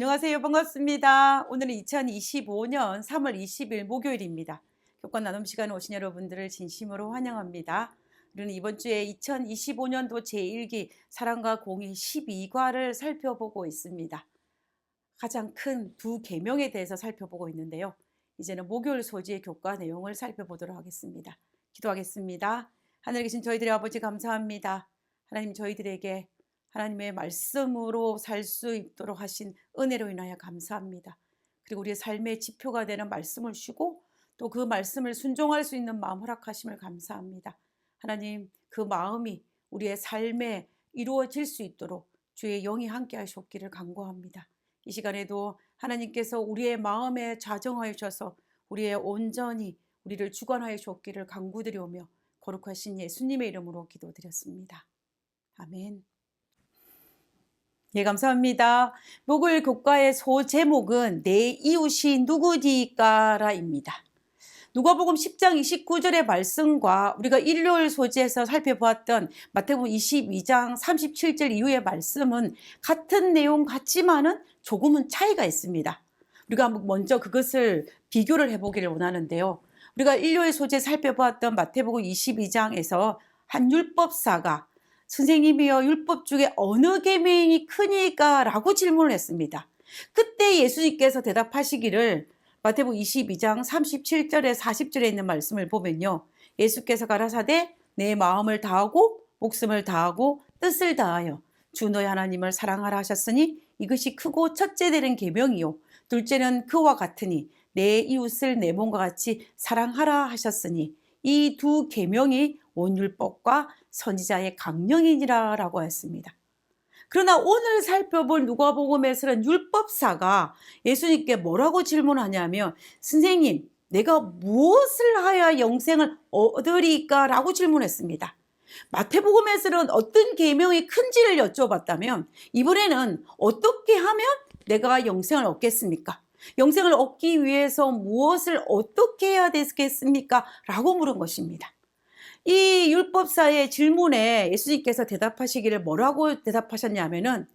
안녕하세요. 반갑습니다. 오늘은 2025년 3월 20일 목요일입니다. 교과 나눔 시간에 오신 여러분들을 진심으로 환영합니다. 우리는 이번 주에 2025년도 제1기 사랑과 공의 12과를 살펴보고 있습니다. 가장 큰 두 계명에 대해서 살펴보고 있는데요. 이제는 목요일 소지의 교과 내용을 살펴보도록 하겠습니다. 기도하겠습니다. 하늘에 계신 저희들의 아버지 감사합니다. 하나님, 저희들에게 하나님의 말씀으로 살 수 있도록 하신 은혜로 인하여 감사합니다. 그리고 우리의 삶의 지표가 되는 말씀을 주고 또 그 말씀을 순종할 수 있는 마음 허락하심을 감사합니다. 하나님, 그 마음이 우리의 삶에 이루어질 수 있도록 주의 영이 함께 하셨기를 간구합니다. 이 시간에도 하나님께서 우리의 마음에 좌정하여 주셔서 우리의 온전히 우리를 주관하여 주었기를 간구드리오며 거룩하신 예수님의 이름으로 기도드렸습니다. 아멘. 예, 감사합니다. 목요일 교과의 소제목은 내 이웃이 누구니까라입니다. 누가복음 10장 29절의 말씀과 우리가 일요일 소지에서 살펴보았던 마태복음 22장 37절 이후의 말씀은 같은 내용 같지만은 조금은 차이가 있습니다. 우리가 먼저 그것을 비교를 해보기를 원하는데요. 우리가 일요일 소지에 살펴보았던 마태복음 22장에서 한 율법사가 선생님이여, 율법 중에 어느 계명이 크니까? 라고 질문을 했습니다. 그때 예수님께서 대답하시기를 마태복음 22장 37절에 40절에 있는 말씀을 보면요, 예수께서 가라사대 내 마음을 다하고 목숨을 다하고 뜻을 다하여 주 너희 하나님을 사랑하라 하셨으니 이것이 크고 첫째 되는 계명이요 둘째는 그와 같으니 내 이웃을 내 몸과 같이 사랑하라 하셨으니 이 두 계명이 온 율법과 선지자의 강령이니라 라고 했습니다. 그러나 오늘 살펴볼 누가복음에서는 율법사가 예수님께 뭐라고 질문하냐면, 선생님, 내가 무엇을 하여야 영생을 얻으리까? 라고 질문했습니다. 마태복음에서는 어떤 계명이 큰지를 여쭤봤다면, 이번에는 어떻게 하면 내가 영생을 얻겠습니까? 영생을 얻기 위해서 무엇을 어떻게 해야 되겠습니까? 라고 물은 것입니다. 이 율법사의 질문에 예수님께서 대답하시기를 뭐라고 대답하셨냐면은,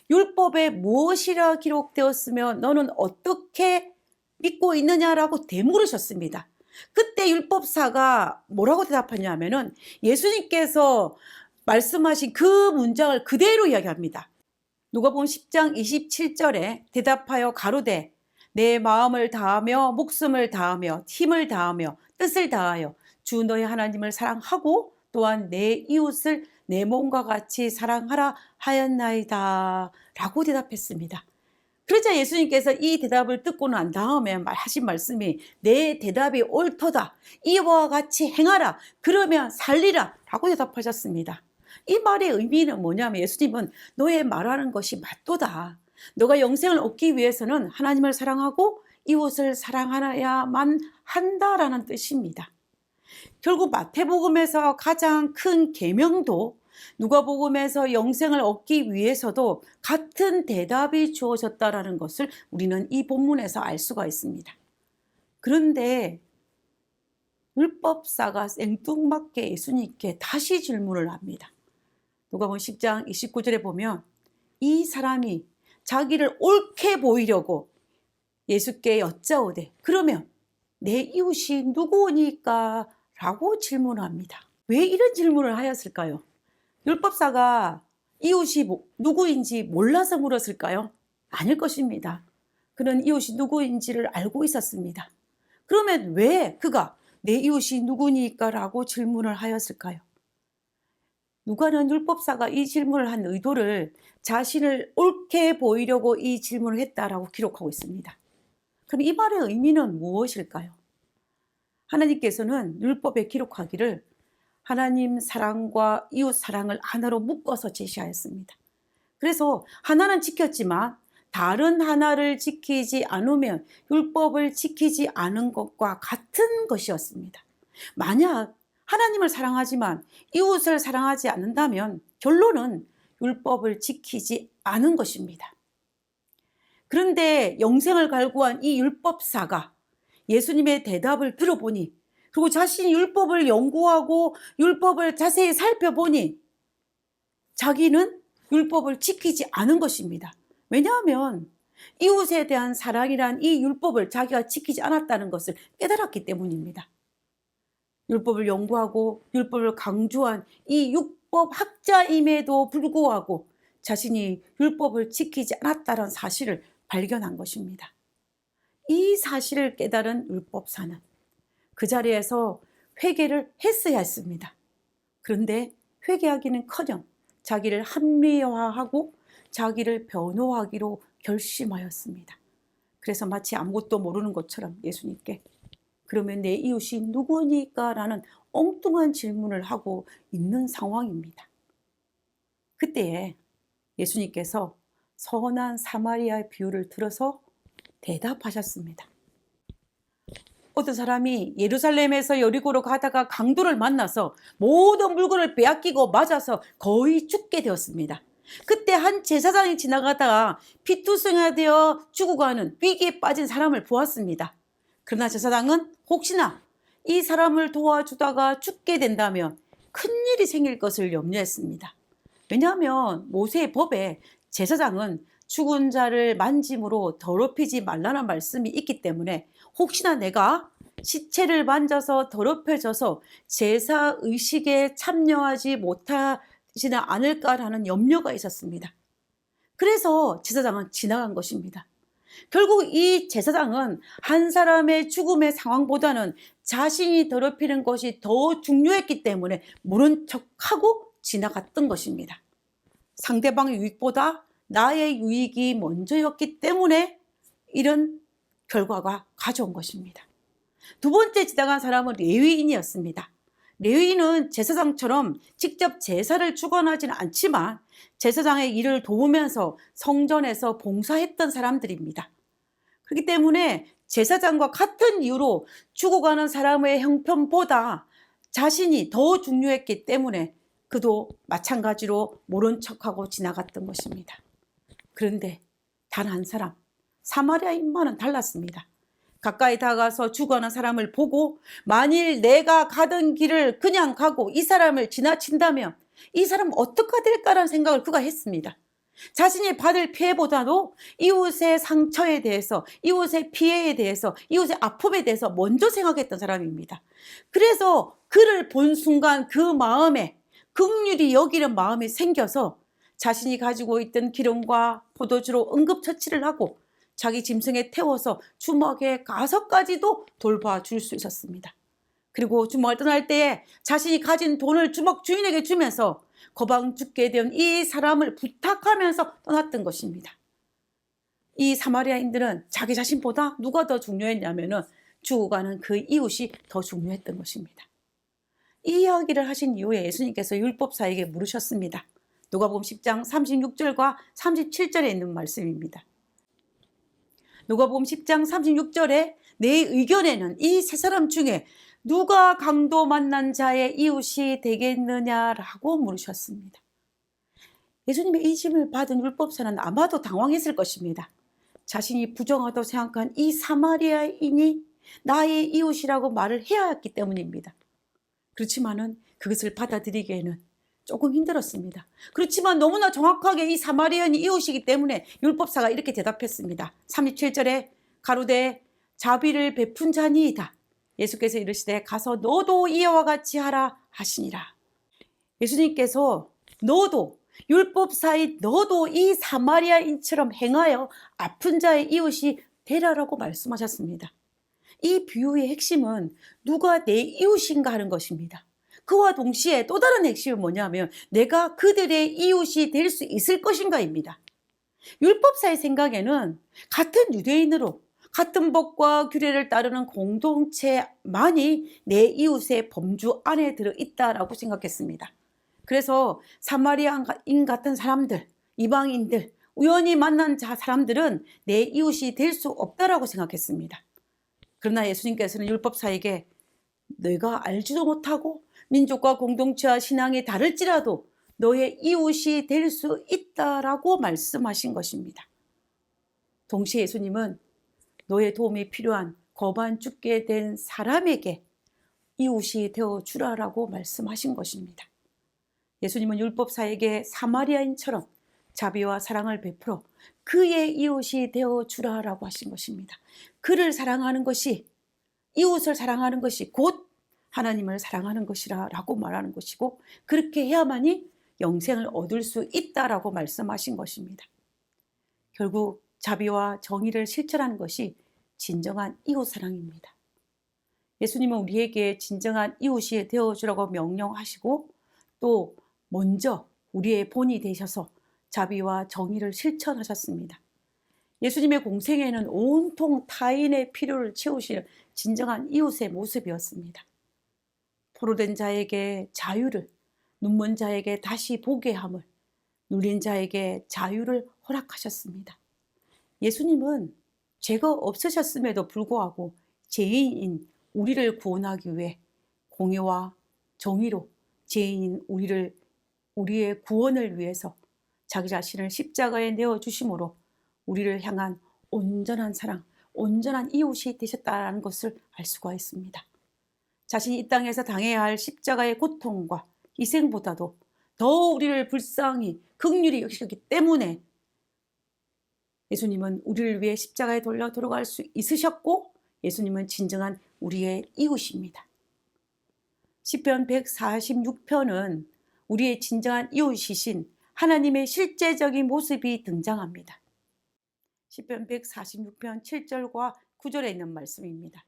율법에 무엇이라 기록되었으며 너는 어떻게 믿고 있느냐라고 되물으셨습니다. 그때 율법사가 뭐라고 대답하냐면은 예수님께서 말씀하신 그 문장을 그대로 이야기합니다. 누가복음 10장 27절에 대답하여 가로되 내 마음을 다하며 목숨을 다하며 힘을 다하며 뜻을 다하여 주 너희 하나님을 사랑하고 또한 내 이웃을 내 몸과 같이 사랑하라 하였나이다 라고 대답했습니다. 그러자 예수님께서 이 대답을 듣고 난 다음에 하신 말씀이 내 대답이 옳도다, 이와 같이 행하라, 그러면 살리라 라고 대답하셨습니다. 이 말의 의미는 뭐냐면, 예수님은 너의 말하는 것이 맞도다, 너가 영생을 얻기 위해서는 하나님을 사랑하고 이웃을 사랑하야만 한다라는 뜻입니다. 결국 마태복음에서 가장 큰 계명도 누가복음에서 영생을 얻기 위해서도 같은 대답이 주어졌다라는 것을 우리는 이 본문에서 알 수가 있습니다. 그런데 율법사가 생뚱맞게 예수님께 다시 질문을 합니다. 누가복음 10장 29절에 보면 이 사람이 자기를 옳게 보이려고 예수께 여짜오되 그러면 내 이웃이 누구니까? 라고 질문합니다. 왜 이런 질문을 하였을까요? 율법사가 이웃이 누구인지 몰라서 물었을까요? 아닐 것입니다. 그는 이웃이 누구인지를 알고 있었습니다. 그러면 왜 그가 내 이웃이 누구니까? 라고 질문을 하였을까요? 누가는 율법사가 이 질문을 한 의도를 자신을 옳게 보이려고 이 질문을 했다라고 기록하고 있습니다. 그럼 이 말의 의미는 무엇일까요? 하나님께서는 율법에 기록하기를 하나님 사랑과 이웃 사랑을 하나로 묶어서 제시하였습니다. 그래서 하나는 지켰지만 다른 하나를 지키지 않으면 율법을 지키지 않은 것과 같은 것이었습니다. 만약 하나님을 사랑하지만 이웃을 사랑하지 않는다면 결론은 율법을 지키지 않은 것입니다. 그런데 영생을 갈구한 이 율법사가 예수님의 대답을 들어보니, 그리고 자신이 율법을 연구하고 율법을 자세히 살펴보니 자기는 율법을 지키지 않은 것입니다. 왜냐하면 이웃에 대한 사랑이란 이 율법을 자기가 지키지 않았다는 것을 깨달았기 때문입니다. 율법을 연구하고 율법을 강조한 이 율법 학자임에도 불구하고 자신이 율법을 지키지 않았다는 사실을 발견한 것입니다. 이 사실을 깨달은 율법사는 그 자리에서 회개를 했어야 했습니다. 그런데 회개하기는커녕 자기를 합리화하고 자기를 변호하기로 결심하였습니다. 그래서 마치 아무것도 모르는 것처럼 예수님께 그러면 내 이웃이 누구니까? 라는 엉뚱한 질문을 하고 있는 상황입니다. 그때에 예수님께서 선한 사마리아의 비유를 들어서 대답하셨습니다. 어떤 사람이 예루살렘에서 여리고로 가다가 강도를 만나서 모든 물건을 빼앗기고 맞아서 거의 죽게 되었습니다. 그때 한 제사장이 지나가다가 피투성이가 되어 죽어가는 위기에 빠진 사람을 보았습니다. 그러나 제사장은 혹시나 이 사람을 도와주다가 죽게 된다면 큰일이 생길 것을 염려했습니다. 왜냐하면 모세의 법에 제사장은 죽은 자를 만짐으로 더럽히지 말라는 말씀이 있기 때문에 혹시나 내가 시체를 만져서 더럽혀져서 제사 의식에 참여하지 못하지는 않을까라는 염려가 있었습니다. 그래서 제사장은 지나간 것입니다. 결국 이 제사장은 한 사람의 죽음의 상황보다는 자신이 더럽히는 것이 더 중요했기 때문에 모른 척하고 지나갔던 것입니다. 상대방의 유익보다 나의 유익이 먼저였기 때문에 이런 결과가 가져온 것입니다. 두 번째 지나간 사람은 레위인이었습니다. 레위인은 제사장처럼 직접 제사를 주관하지는 않지만 제사장의 일을 도우면서 성전에서 봉사했던 사람들입니다. 그렇기 때문에 제사장과 같은 이유로 죽어가는 사람의 형편보다 자신이 더 중요했기 때문에 그도 마찬가지로 모른 척하고 지나갔던 것입니다. 그런데 단 한 사람, 사마리아인만은 달랐습니다. 가까이 다가가서 죽어가는 사람을 보고 만일 내가 가던 길을 그냥 가고 이 사람을 지나친다면 이 사람은 어떻게 될까라는 생각을 그가 했습니다. 자신이 받을 피해보다도 이웃의 상처에 대해서, 이웃의 피해에 대해서, 이웃의 아픔에 대해서 먼저 생각했던 사람입니다. 그래서 그를 본 순간 그 마음에 긍휼히 여기는 마음이 생겨서 자신이 가지고 있던 기름과 포도주로 응급처치를 하고 자기 짐승에 태워서 주막에 가서까지도 돌봐줄 수 있었습니다. 그리고 주막을 떠날 때에 자신이 가진 돈을 주막 주인에게 주면서 거방 죽게 된 이 사람을 부탁하면서 떠났던 것입니다. 이 사마리아인들은 자기 자신보다 누가 더 중요했냐면은 죽어가는 그 이웃이 더 중요했던 것입니다. 이 이야기를 하신 이후에 예수님께서 율법사에게 물으셨습니다. 누가복음 10장 36절과 37절에 있는 말씀입니다. 누가복음 10장 36절에 내 의견에는 이 세 사람 중에 누가 강도 만난 자의 이웃이 되겠느냐라고 물으셨습니다. 예수님의 이 질문을 받은 율법사는 아마도 당황했을 것입니다. 자신이 부정하다고 생각한 이 사마리아인이 나의 이웃이라고 말을 해야 했기 때문입니다. 그렇지만은 그것을 받아들이기에는 조금 힘들었습니다. 그렇지만 너무나 정확하게 이 사마리아인이 이웃이기 때문에 율법사가 이렇게 대답했습니다. 37절에 가로되 자비를 베푼 자니이다. 예수께서 이르시되 가서 너도 이와 같이 하라 하시니라. 예수님께서 너도 율법사의 너도 이 사마리아인처럼 행하여 아픈 자의 이웃이 되라라고 말씀하셨습니다. 이 비유의 핵심은 누가 내 이웃인가 하는 것입니다. 그와 동시에 또 다른 핵심은 뭐냐면 내가 그들의 이웃이 될 수 있을 것인가입니다. 율법사의 생각에는 같은 유대인으로 같은 법과 규례를 따르는 공동체만이 내 이웃의 범주 안에 들어있다라고 생각했습니다. 그래서 사마리아인 같은 사람들, 이방인들, 우연히 만난 사람들은 내 이웃이 될 수 없다라고 생각했습니다. 그러나 예수님께서는 율법사에게 내가 알지도 못하고 민족과 공동체와 신앙이 다를지라도 너의 이웃이 될 수 있다라고 말씀하신 것입니다. 동시에 예수님은 너의 도움이 필요한 거반 죽게 된 사람에게 이웃이 되어주라라고 말씀하신 것입니다. 예수님은 율법사에게 사마리아인처럼 자비와 사랑을 베풀어 그의 이웃이 되어 주라라고 하신 것입니다. 그를 사랑하는 것이, 이웃을 사랑하는 것이 곧 하나님을 사랑하는 것이라고 말하는 것이고, 그렇게 해야만이 영생을 얻을 수 있다라고 말씀하신 것입니다. 결국 자비와 정의를 실천하는 것이 진정한 이웃 사랑입니다. 예수님은 우리에게 진정한 이웃이 되어주라고 명령하시고, 또 먼저 우리의 본이 되셔서 자비와 정의를 실천하셨습니다. 예수님의 공생애는 온통 타인의 필요를 채우시는 진정한 이웃의 모습이었습니다. 포로된 자에게 자유를, 눈먼 자에게 다시 보게 함을, 눌린 자에게 자유를 허락하셨습니다. 예수님은 죄가 없으셨음에도 불구하고 죄인인 우리를 구원하기 위해 공의와 정의로 죄인인 우리의 구원을 위해서 자기 자신을 십자가에 내어주심으로 우리를 향한 온전한 사랑, 온전한 이웃이 되셨다는 것을 알 수가 있습니다. 자신이 이 땅에서 당해야 할 십자가의 고통과 희생보다도 더 우리를 불쌍히 긍휼히 여기셨기 때문에 예수님은 우리를 위해 십자가에 돌려 들어갈 수 있으셨고, 예수님은 진정한 우리의 이웃입니다. 시편 146편은 우리의 진정한 이웃이신 하나님의 실제적인 모습이 등장합니다. 시편 146편 7절과 9절에 있는 말씀입니다.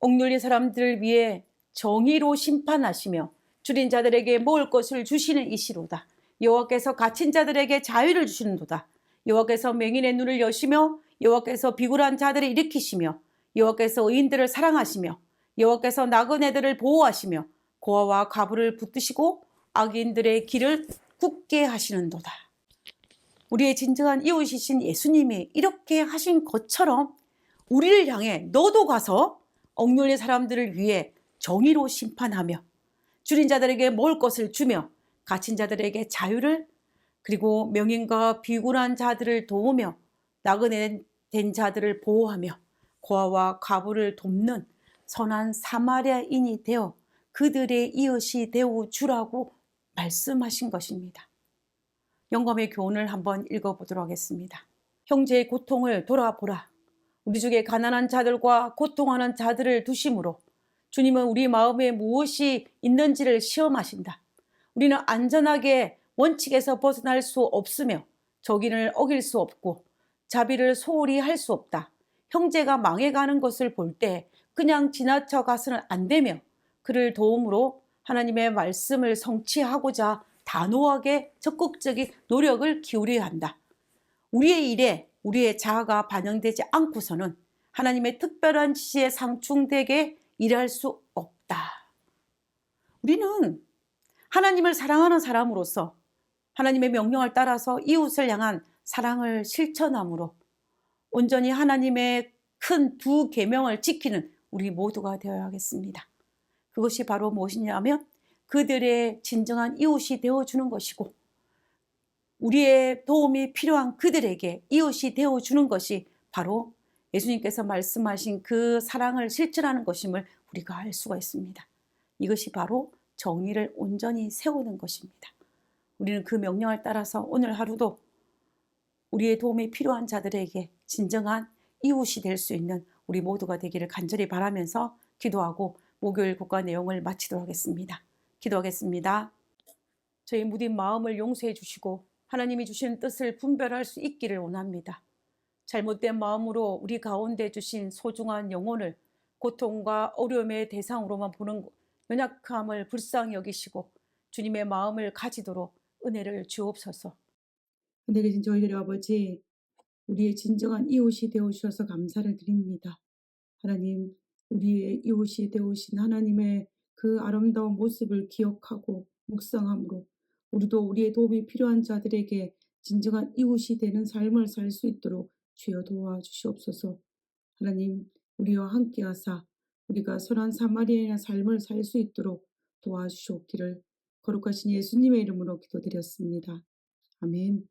억눌린 사람들을 위해 정의로 심판하시며 줄인 자들에게 먹을 것을 주시는 이시로다. 여호와께서 갇힌 자들에게 자유를 주시는도다. 여호와께서 맹인의 눈을 여시며 여호와께서 비굴한 자들을 일으키시며 여호와께서 의인들을 사랑하시며 여호와께서 나그네들을 보호하시며 고아와 과부를 붙드시고 악인들의 길을 굳게 하시는도다. 우리의 진정한 이웃이신 예수님이 이렇게 하신 것처럼 우리를 향해 너도 가서 억눌린 사람들을 위해 정의로 심판하며 줄인 자들에게 먹을 것을 주며 갇힌 자들에게 자유를, 그리고 명인과 비굴한 자들을 도우며 나그네 된 자들을 보호하며 고아와 과부를 돕는 선한 사마리아인이 되어 그들의 이웃이 되어 주라고 말씀하신 것입니다. 영감의 교훈을 한번 읽어보도록 하겠습니다. 형제의 고통을 돌아보라. 우리 중에 가난한 자들과 고통하는 자들을 두심으로 주님은 우리 마음에 무엇이 있는지를 시험하신다. 우리는 안전하게 원칙에서 벗어날 수 없으며 적인을 어길 수 없고 자비를 소홀히 할 수 없다. 형제가 망해가는 것을 볼 때 그냥 지나쳐 가서는 안 되며 그를 도움으로 하나님의 말씀을 성취하고자 단호하게 적극적인 노력을 기울여야 한다. 우리의 일에 우리의 자아가 반영되지 않고서는 하나님의 특별한 지시에 상충되게 일할 수 없다. 우리는 하나님을 사랑하는 사람으로서 하나님의 명령을 따라서 이웃을 향한 사랑을 실천함으로 온전히 하나님의 큰 두 계명을 지키는 우리 모두가 되어야 하겠습니다. 그것이 바로 무엇이냐면 그들의 진정한 이웃이 되어주는 것이고, 우리의 도움이 필요한 그들에게 이웃이 되어주는 것이 바로 예수님께서 말씀하신 그 사랑을 실천하는 것임을 우리가 알 수가 있습니다. 이것이 바로 정의를 온전히 세우는 것입니다. 우리는 그 명령을 따라서 오늘 하루도 우리의 도움이 필요한 자들에게 진정한 이웃이 될 수 있는 우리 모두가 되기를 간절히 바라면서 기도하고 목요일 국가 내용을 마치도록 하겠습니다. 기도하겠습니다. 저희 무딘 마음을 용서해 주시고 하나님이 주시는 뜻을 분별할 수 있기를 원합니다. 잘못된 마음으로 우리 가운데 주신 소중한 영혼을 고통과 어려움의 대상으로만 보는 연약함을 불쌍히 여기시고 주님의 마음을 가지도록 은혜를 주옵소서. 하늘에 계신 저희들의 아버지, 우리의 진정한 이웃이 되어주셔서 감사를 드립니다. 하나님, 우리의 이웃이 되어오신 하나님의 그 아름다운 모습을 기억하고 묵상함으로 우리도 우리의 도움이 필요한 자들에게 진정한 이웃이 되는 삶을 살 수 있도록 주여 도와주시옵소서. 하나님, 우리와 함께하사 우리가 선한 사마리아인의 삶을 살 수 있도록 도와주시옵기를 거룩하신 예수님의 이름으로 기도드렸습니다. 아멘.